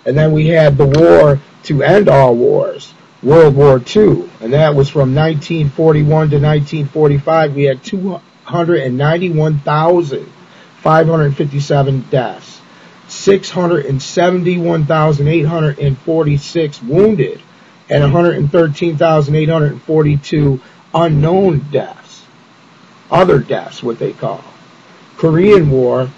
And then we had the war to end all wars, World War II, and that was from 1941 to 1945. We had 291,557 deaths, 671,846 wounded, and 113,842 unknown deaths, other deaths, what they call. Korean War,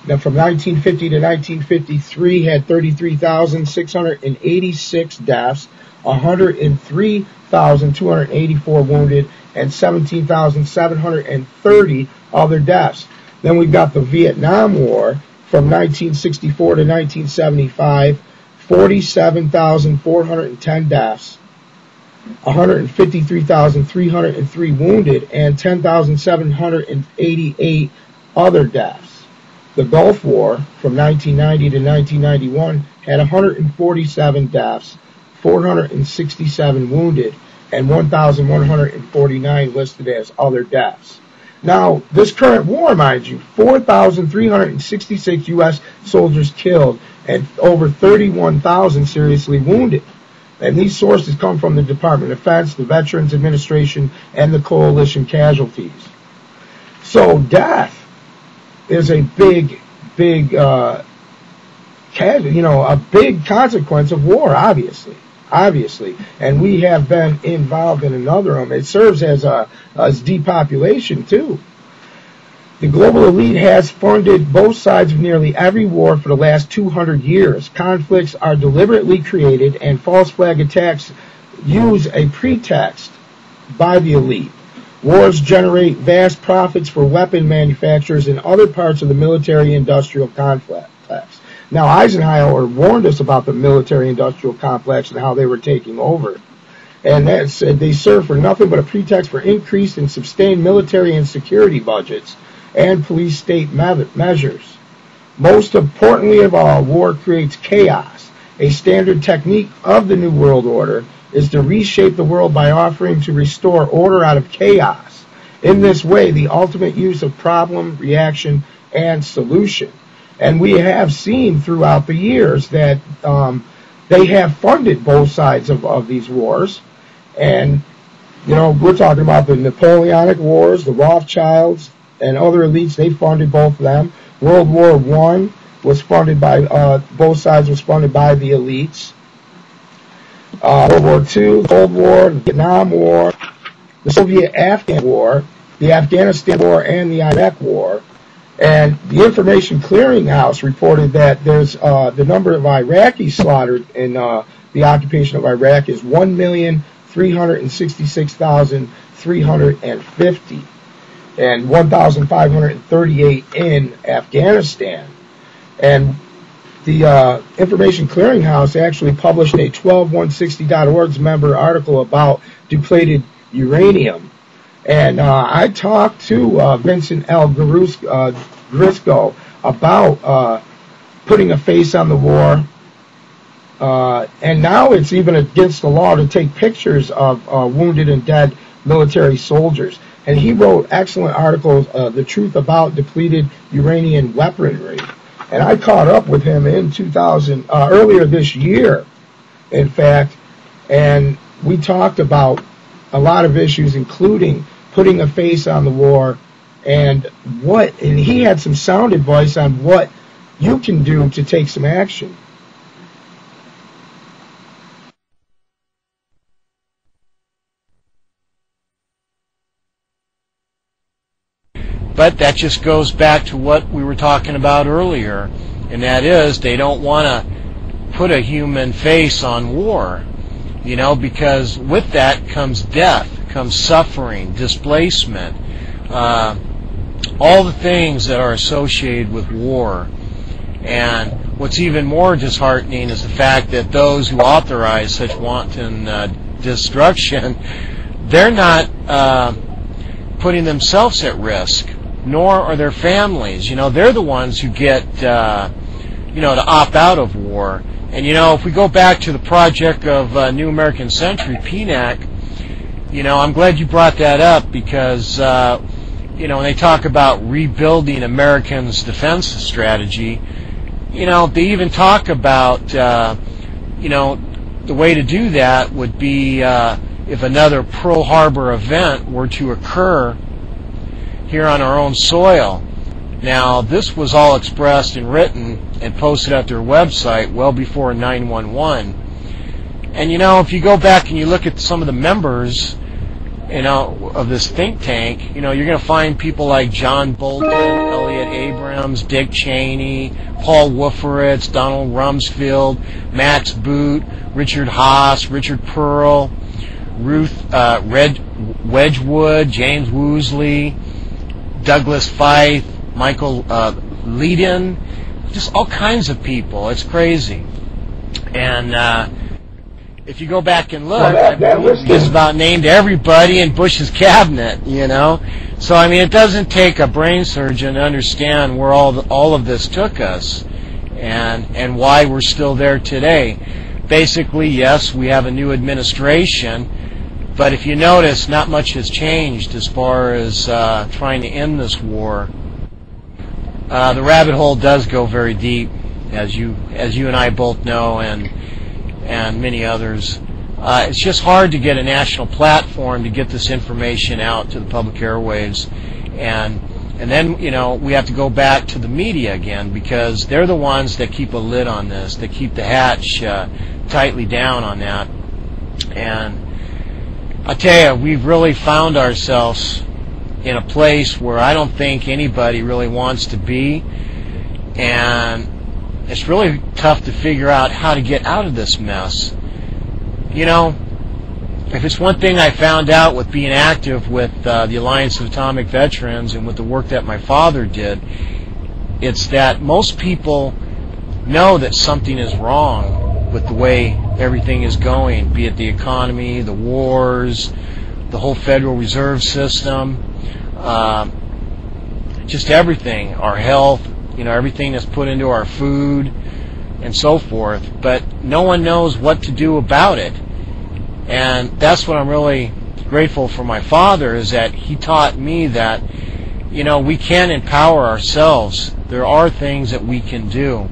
then from 1950 to 1953, had 33,686 deaths, 103,284 wounded, and 17,730 other deaths. Then we've got the Vietnam War from 1964 to 1975, 47,410 deaths, 153,303 wounded, and 10,788 other deaths. The Gulf War from 1990 to 1991 had 147 deaths, 467 wounded, and 1,149 listed as other deaths. Now, this current war, mind you, 4,366 U.S. soldiers killed and over 31,000 seriously wounded. And these sources come from the Department of Defense, the Veterans Administration, and the coalition casualties. So death is a big a big consequence of war, obviously. And we have been involved in another of them. It serves as depopulation, too. The global elite has funded both sides of nearly every war for the last 200 years. Conflicts are deliberately created, and false flag attacks use a pretext by the elite. Wars generate vast profits for weapon manufacturers and other parts of the military-industrial complex. Now, Eisenhower warned us about the military-industrial complex and how they were taking over. And that said, they serve for nothing but a pretext for increased and sustained military and security budgets and police state measures. Most importantly of all, war creates chaos. A standard technique of the New World Order is to reshape the world by offering to restore order out of chaos. In this way, the ultimate use of problem, reaction, and solution. And we have seen throughout the years that they have funded both sides of these wars. And, we're talking about the Napoleonic Wars, the Rothschilds, and other elites. They funded both of them. World War I was funded by, both sides was funded by the elites. World War II, the Cold War, the Vietnam War, the Soviet-Afghan War, the Afghanistan War, and the Iraq War. And the Information Clearinghouse reported that there's the number of Iraqis slaughtered in the occupation of Iraq is 1,366,350, and 1,538 in Afghanistan. And the Information Clearinghouse actually published a 12160.org's member article about depleted uranium. And I talked to Vincent L. Grisco about putting a face on the war. And now it's even against the law to take pictures of wounded and dead military soldiers. And he wrote excellent articles, The Truth About Depleted Uranium Weaponry. And I caught up with him in earlier this year, in fact, and we talked about a lot of issues, including putting a face on the war and he had some sound advice on what you can do to take some action. But that just goes back to what we were talking about earlier, and that is they don't want to put a human face on war, because with that comes death, comes suffering, displacement, all the things that are associated with war. And what's even more disheartening is the fact that those who authorize such wanton destruction, they're not putting themselves at risk, nor are their families. They're the ones who get, to opt out of war. And, if we go back to the project of New American Century, PNAC, I'm glad you brought that up because, when they talk about rebuilding Americans' defense strategy, they even talk about, the way to do that would be if another Pearl Harbor event were to occur here on our own soil. Now, this was all expressed and written and posted at their website well before 9/11. And, if you go back and you look at some of the members, of this think tank, you're going to find people like John Bolton, Elliot Abrams, Dick Cheney, Paul Wolfowitz, Donald Rumsfeld, Max Boot, Richard Haas, Richard Pearl, Ruth Wedgwood, James Woosley, Douglas Feith, Michael Leedon, just all kinds of people. It's crazy. And if you go back and look, just about named everybody in Bush's cabinet, So, it doesn't take a brain surgeon to understand where all of this took us and why we're still there today. Basically, yes, we have a new administration, but if you notice, not much has changed as far as trying to end this war. The rabbit hole does go very deep, as you and I both know, and many others. It's just hard to get a national platform to get this information out to the public airwaves, and then we have to go back to the media again, because they're the ones that keep a lid on this. They keep the hatch tightly down on that. And I tell you, we've really found ourselves in a place where I don't think anybody really wants to be, and it's really tough to figure out how to get out of this mess. If it's one thing I found out with being active with the Alliance of Atomic Veterans and with the work that my father did, it's that most people know that something is wrong with the way everything is going, be it the economy, the wars, the whole Federal Reserve System, just everything, our health, everything that's put into our food and so forth, but no one knows what to do about it. And that's what I'm really grateful for my father, is that he taught me that, we can empower ourselves. There are things that we can do.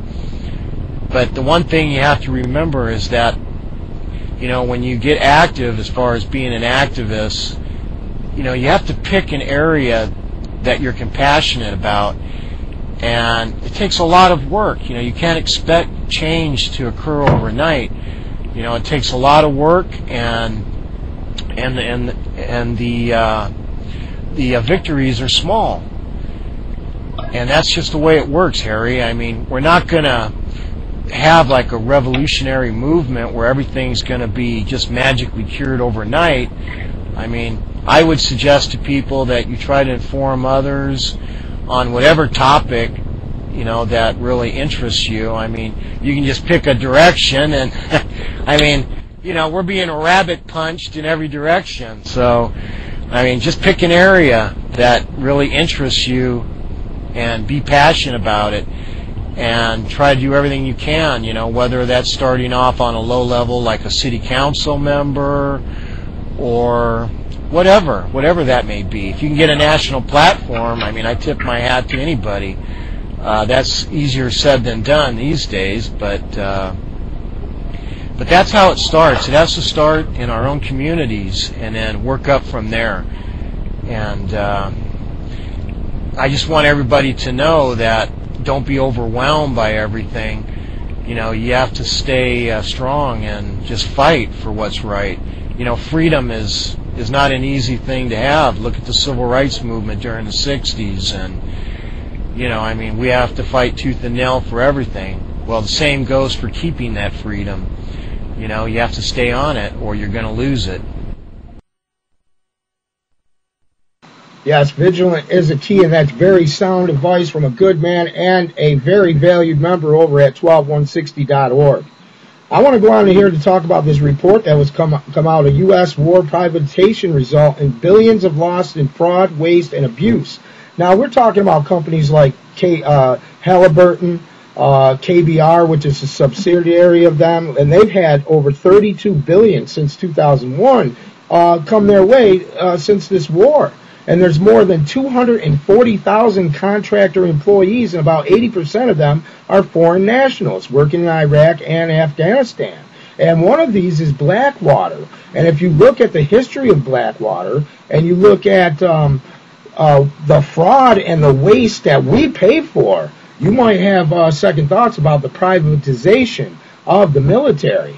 But the one thing you have to remember is that, when you get active as far as being an activist, you have to pick an area that you're compassionate about. And it takes a lot of work. You can't expect change to occur overnight. It takes a lot of work, and the victories are small. And that's just the way it works, Harry. We're not going to have like a revolutionary movement where everything's going to be just magically cured overnight. I would suggest to people that you try to inform others on whatever topic, that really interests you. You can just pick a direction, and we're being rabbit punched in every direction. So, just pick an area that really interests you and be passionate about it, and try to do everything you can, whether that's starting off on a low level like a city council member or whatever that may be. If you can get a national platform, I tip my hat to anybody. That's easier said than done these days, but that's how it starts. It has to start in our own communities and then work up from there. And I just want everybody to know that don't be overwhelmed by everything. You have to stay strong and just fight for what's right. Freedom is not an easy thing to have. Look at the civil rights movement during the 60s, and we have to fight tooth and nail for everything. Well, the same goes for keeping that freedom. You have to stay on it or you're going to lose it. Yes, vigilant is a key, and that's very sound advice from a good man and a very valued member over at 12160.org. I want to go on here to talk about this report that was come out, a U.S. war privatization result in billions of loss in fraud, waste, and abuse. Now, we're talking about companies like Halliburton, KBR, which is a subsidiary of them, and they've had over $32 billion since 2001 come their way since this war. And there's more than 240,000 contractor employees, and about 80% of them are foreign nationals working in Iraq and Afghanistan. And one of these is Blackwater. And if you look at the history of Blackwater, and you look at the fraud and the waste that we pay for, you might have second thoughts about the privatization of the military.